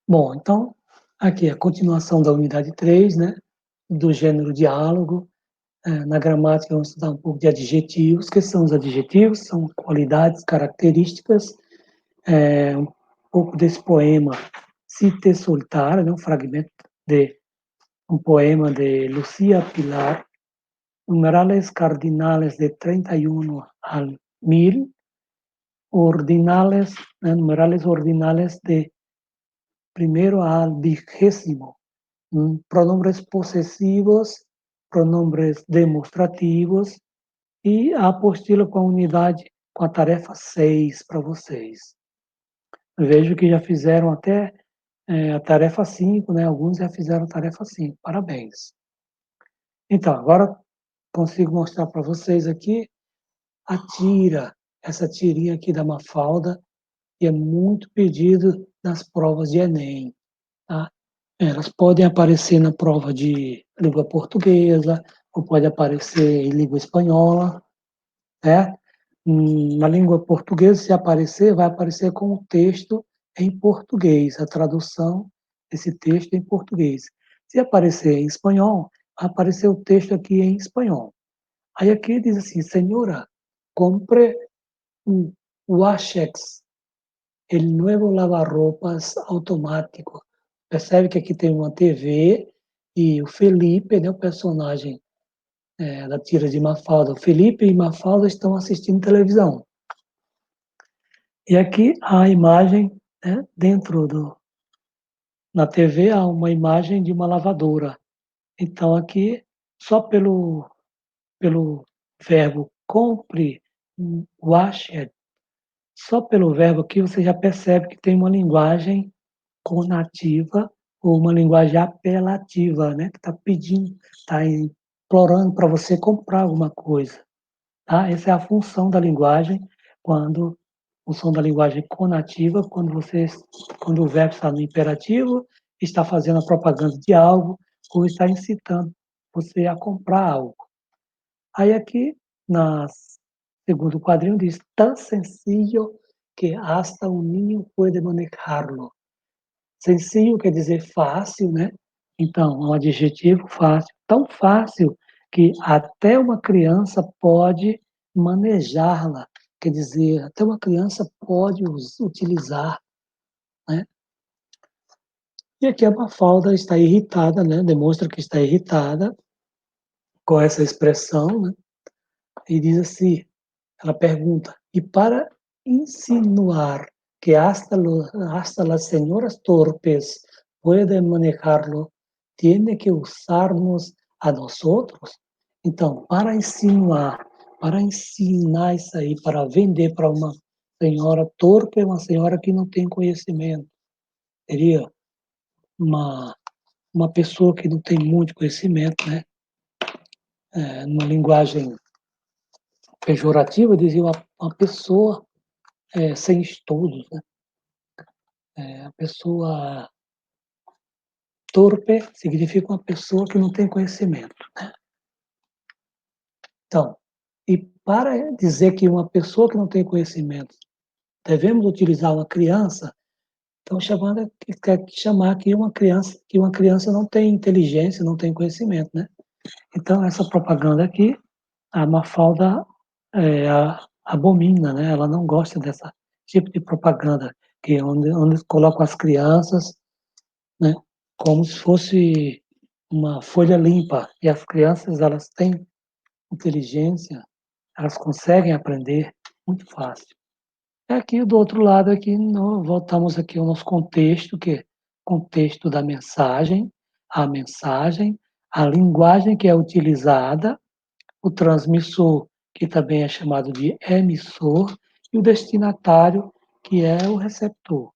Bom, então, aqui a continuação da unidade 3, né, do gênero diálogo. Na gramática vamos estudar um pouco de adjetivos. O que são os adjetivos? São qualidades, características. Um pouco desse poema Cite Soltar, né, um fragmento de um poema de Lucía Pilar, numerales cardinales de 31 al 1000, ordinales, numerales ordinales de primero al 20, pronombres posesivos, pronombres demonstrativos e a apostila com a unidade, com a tarefa 6 para vocês. Vejo que já fizeram até a tarefa 5, né? Alguns já fizeram a tarefa 5. Parabéns. Então, agora consigo mostrar para vocês aqui a tira, essa tirinha aqui da Mafalda, que é muito pedido nas provas de Enem. Tá? Elas podem aparecer na prova de língua portuguesa, ou pode aparecer em língua espanhola, né? Na língua portuguesa, se aparecer, vai aparecer com o texto em português, a tradução desse texto em português. Se aparecer em espanhol, vai aparecer o texto aqui em espanhol. Aí aqui diz assim, senhora, compre um Washex, el nuevo lavarropas automático. Percebe que aqui tem uma TV e o Felipe, né, o personagem da tira de Mafalda. O Felipe e Mafalda estão assistindo televisão. E aqui a imagem, né, na TV há uma imagem de uma lavadora. Então aqui, só pelo verbo compre, washed, só pelo verbo aqui você já percebe que tem uma linguagem conativa ou uma linguagem apelativa, né, que está pedindo, está implorando para você comprar alguma coisa. Tá? Essa é a função da linguagem, quando função da linguagem conativa, quando o verbo está no imperativo, está fazendo a propaganda de algo ou está incitando você a comprar algo. Aí aqui, no segundo quadrinho, diz, tão sencillo que hasta um niño puede manejarlo. Sencillo quer dizer fácil, né? Então, é um adjetivo fácil. Tão fácil que até uma criança pode manejá-la. Quer dizer, até uma criança pode utilizar, né? E aqui a Mafalda está irritada, né? Demonstra que está irritada com essa expressão, né? E diz assim, ela pergunta, e para insinuar que hasta las señoras torpes pueden manejarlo, tiene que usarnos a nosotros? Então, para insinuar, para ensinar isso aí, para vender para uma senhora torpe, uma senhora que não tem conhecimento, seria uma, uma pessoa que não tem muito conhecimento, né? Numa linguagem pejorativa, dizia uma pessoa sem estudos, né? A pessoa torpe significa uma pessoa que não tem conhecimento, né? Então, e para dizer que uma pessoa que não tem conhecimento devemos utilizar uma criança, estão chamando, quer chamar que uma criança não tem inteligência, não tem conhecimento, né? Então, essa propaganda aqui, a Mafalda abomina, né? Ela não gosta desse tipo de propaganda, que onde colocam as crianças, né, como se fosse uma folha limpa. E as crianças, elas têm inteligência, elas conseguem aprender muito fácil. E aqui, do outro lado, aqui, voltamos aqui ao nosso contexto, que é contexto da mensagem, a linguagem que é utilizada, o transmissor, que também é chamado de emissor, e o destinatário, que é o receptor.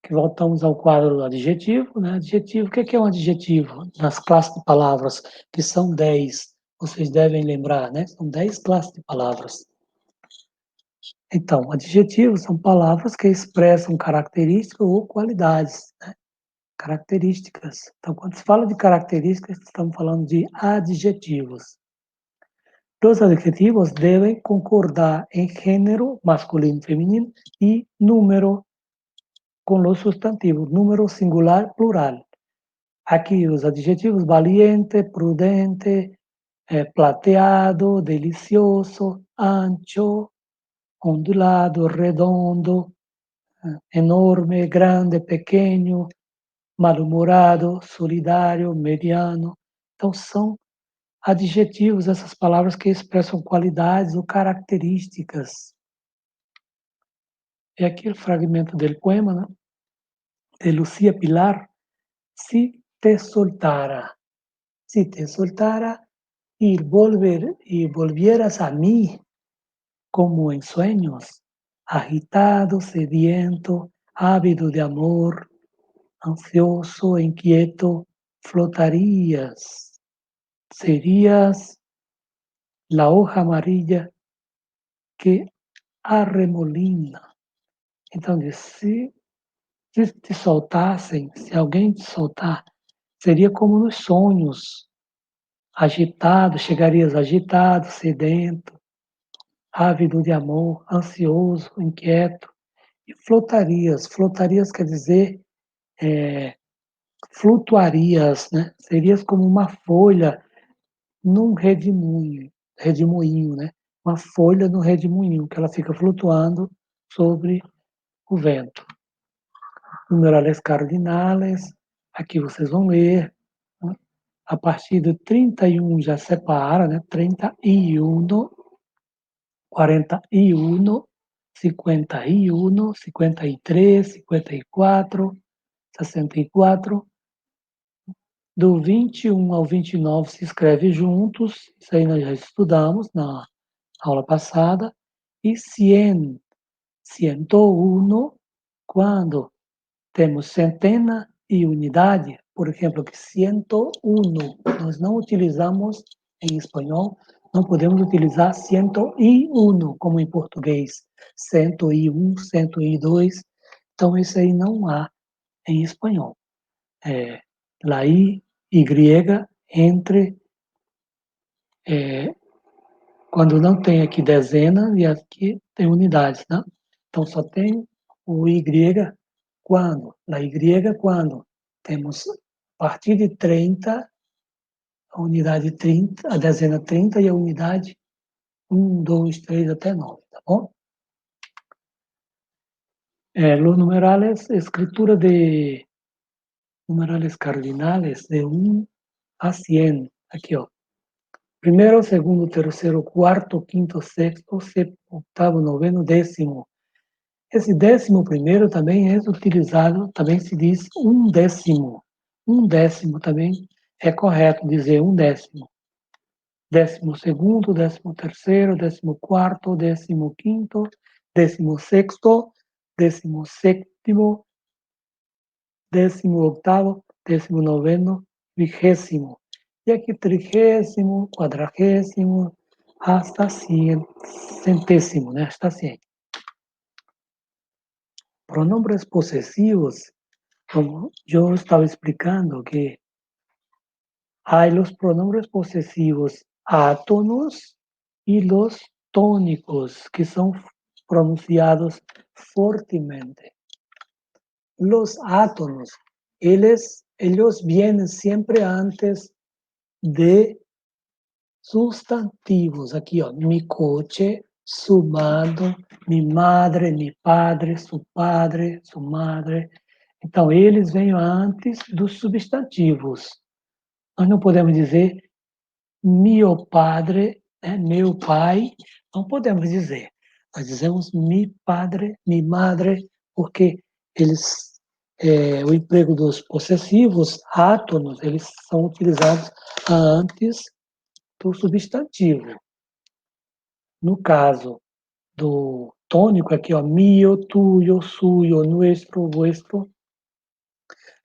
Que voltamos ao quadro do adjetivo, né? Adjetivo, o que é um adjetivo? Nas classes de palavras, que são 10, vocês devem lembrar, né? São 10 classes de palavras. Então, adjetivos são palavras que expressam características ou qualidades, né? Características. Então, quando se fala de características, estamos falando de adjetivos. Los adjetivos deben concordar en género masculino, femenino y número com los substantivos, número singular, plural. Aqui os adjetivos valiente, prudente, plateado, delicioso, ancho, ondulado, redondo, enorme, grande, pequeno, mal-humorado, solidário, mediano. Então, são adjetivos, essas palavras que expressam qualidades ou características. É aqui o fragmento do poema, né, de Lucía Pilar, si te soltara, si te soltara y volvieras a mí como en sueños, agitado, sediento, ávido de amor, ansioso, inquieto, flotarías, serías la hoja amarilla que arremolina. Então, se te soltassem, se alguém te soltar, seria como nos sonhos, agitado, chegarias agitado, sedento, ávido de amor, ansioso, inquieto, e flotarias. Flotarias quer dizer flutuarias, né? Serias como uma folha num redemoinho, né? Uma folha no redemoinho, que ela fica flutuando sobre o vento. Numerales cardinales, aqui vocês vão ler, né? A partir do 31 já separa, né? 31, 41, 51, 53, 54, 64. Do 21 ao 29 se escreve juntos, isso aí nós já estudamos na aula passada. E 100, 101, quando temos centena e unidade, por exemplo, que 101, nós não utilizamos em espanhol, não podemos utilizar 101, como em português, 101, 102, então isso aí não há em espanhol. La I, Y, entre, quando não tem aqui dezena e aqui tem unidades, né? Então só tem o Y quando, la Y quando temos a partir de 30, a unidade 30, a dezena 30 e a unidade 1, 2, 3 até 9, tá bom? Los numerales, escritura de numerales cardinales de 1 a 100, aqui ó. Primeiro, segundo, terceiro, quarto, quinto, sexto, sétimo, oitavo, noveno, décimo. Esse 11º também é utilizado, também se diz um décimo. Um décimo também é correto dizer um décimo. 12º, 13º, 14º, 15º, 16º, 17º, 18º, 19º, 20º. E aqui 30º, 40º, hasta 100º, né? Hasta 100. Pronombres posesivos, como yo estaba explicando, que hay los pronombres posesivos átonos y los tónicos, que son pronunciados fuertemente. Los átonos, ellos vienen siempre antes de substantivos. Aqui, ó, mi coche, su mano, mi madre, mi padre, su padre, su madre. Então, eles vêm antes dos substantivos. Nós não podemos dizer mio padre, né, meu pai, não podemos dizer. Nós dizemos mi padre, mi madre, porque eles, o emprego dos possessivos, átonos, eles são utilizados antes do substantivo. No caso do tônico, aqui, ó, mio, tuyo, suyo, nuestro, vuestro,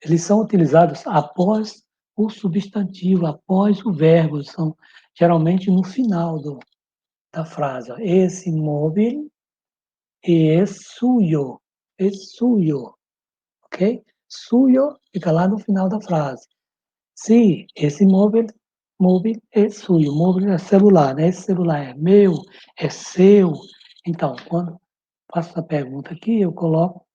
eles são utilizados após o substantivo, após o verbo, são geralmente no final da frase. Ó. Esse móvel é suyo, ok? Suyo fica lá no final da frase. Se esse móvel é suyo, móvel é celular, né? Esse celular é meu, é seu. Então, quando faço a pergunta aqui, eu coloco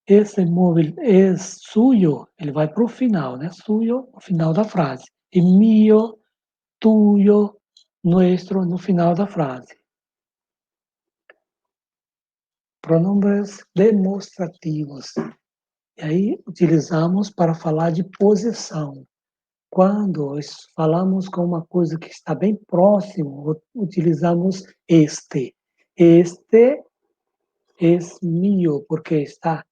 esse móvel é suyo, ele vai para o final, né, suyo, no final da frase, e mio, tuyo, nuestro, no final da frase. Pronomes demonstrativos. E aí utilizamos para falar de posição. Quando falamos com uma coisa que está bem próximo, utilizamos este. Este es mío, porque está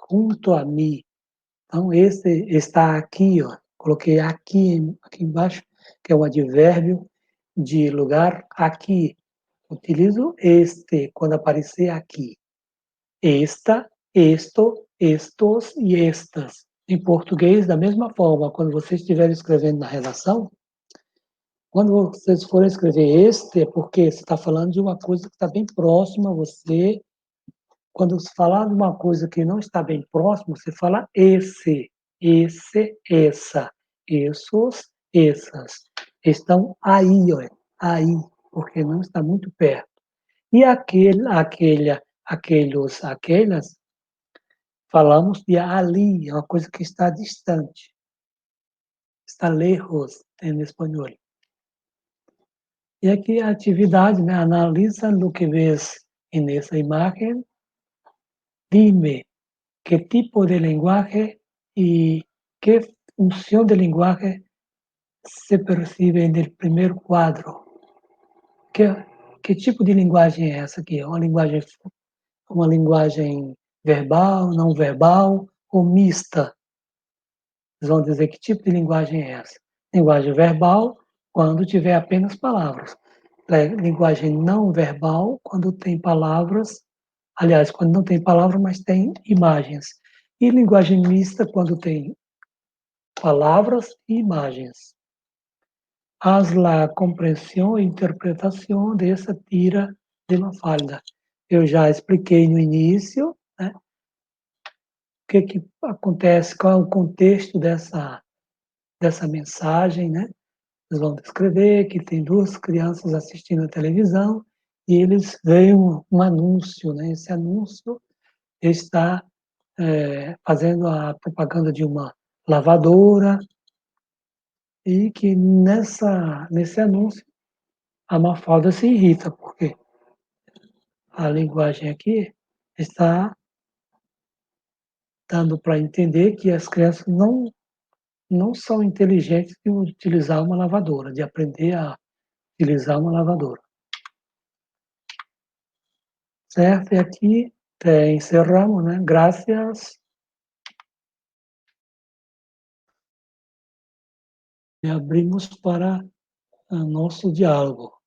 junto a mim. Então, esse está aqui, ó. Coloquei aqui embaixo, que é um advérbio de lugar, aqui. Utilizo este quando aparecer aqui. Esta, esto, estos e estas. Em português, da mesma forma, quando você estiver escrevendo na redação, quando vocês forem escrever este, é porque você está falando de uma coisa que está bem próxima a você. Quando se falar de uma coisa que não está bem próximo, você fala esse, essa, esses, essas. Estão aí, ó, aí, porque não está muito perto. E aquelas, falamos de ali, é uma coisa que está distante, está lejos em espanhol. E aqui a atividade, né? Analisa o que vês nessa imagem, dime qué tipo de lenguaje y qué función de lenguaje se percibe en el primer cuadro. Que, que tipo de linguagem é essa aqui? Uma linguagem verbal, não verbal ou mista? Eles vão dizer que tipo de linguagem é essa. Linguagem verbal, quando tiver apenas palavras. Linguagem não verbal, quando tem palavras, aliás, quando não tem palavras, mas tem imagens. E linguagem mista, quando tem palavras e imagens. Haz la comprensión e interpretação dessa tira de Mafalda. Eu já expliquei no início, né, o que acontece, qual é o contexto dessa mensagem, né? Eles vão descrever que tem duas crianças assistindo a televisão e eles veem um anúncio, né? Esse anúncio está fazendo a propaganda de uma lavadora e que nesse anúncio a Mafalda se irrita, porque a linguagem aqui está dando para entender que as crianças não são inteligentes de utilizar uma lavadora, de aprender a utilizar uma lavadora. Certo? E aqui encerramos, né? Graças. E abrimos para nosso diálogo.